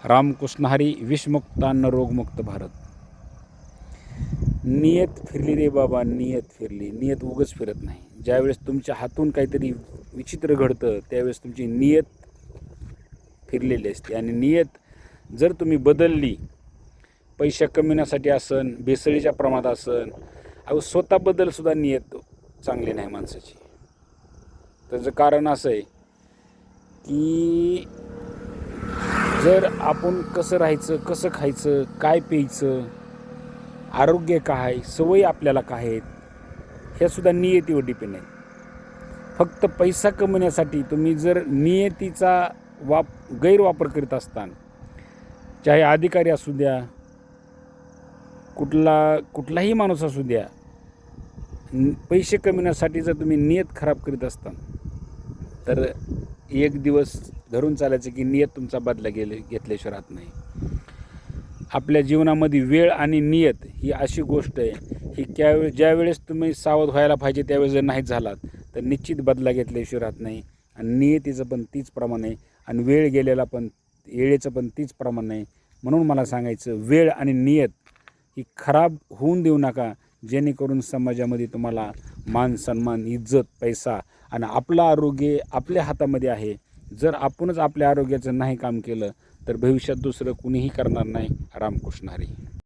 रामकृष्ण हरी. विषमुक्त अन्न रोगमुक्त भारत. नियत फिरली रे बाबा, नियत फिरली. नियत उगाच फिरत नाही. ज्यावेळेस तुमच्या हातून काहीतरी विचित्र घडतं त्यावेळेस तुमची नियत फिरलेली असते. आणि नियत जर तुम्ही बदलली, पैसा कमविण्यासाठी असन, भेसळीच्या प्रमाणात असन, स्वतःबद्दलसुद्धा नियत चांगली नाही माणसाची. त्याचं कारण असं आहे की जर आपण कसं राहायचं, कसं खायचं, काय प्यायचं, आरोग्य काय, सवयी आपल्याला काय आहेत, ह्यासुद्धा नियतीवर डिपेंड आहे. फक्त पैसा कमवण्यासाठी तुम्ही जर नियतीचा गैरवापर करीत असताना, चाहे अधिकारी असू द्या, कुठलाही माणूस असू द्या, पैसे कमविण्यासाठी जर तुम्ही नियत खराब करीत असताना, तर एक दिवस धरून चालायचं की नियत तुमचा बदला घेतल्याशिवाय राहत नाही. आपल्या जीवनामध्ये वेळ आणि नियत ही अशी गोष्ट आहे ही ज्यावेळेस तुम्ही सावध व्हायला पाहिजे त्यावेळेस जर नाही झालात तर निश्चित बदला घेतल्याशिवाय राहत नाही. आणि नियतीचं पण तीच प्रमाण आहे आणि वेळ गेलेला पण वेळेचं पण तीच प्रमाण आहे. म्हणून मला सांगायचं, वेळ आणि नियत ही खराब होऊन देऊ नका, जेणेकरून समाजामध्ये तुम्हाला मान सन्मान, इज्जत, पैसा आणि आपलं आरोग्य आपल्या हातामध्ये आहे. जर आपणच आपल्या आरोग्याचं नाही काम केलं तर भविष्यात दुसरं कुणीही करणार नाही. रामकृष्ण हरी.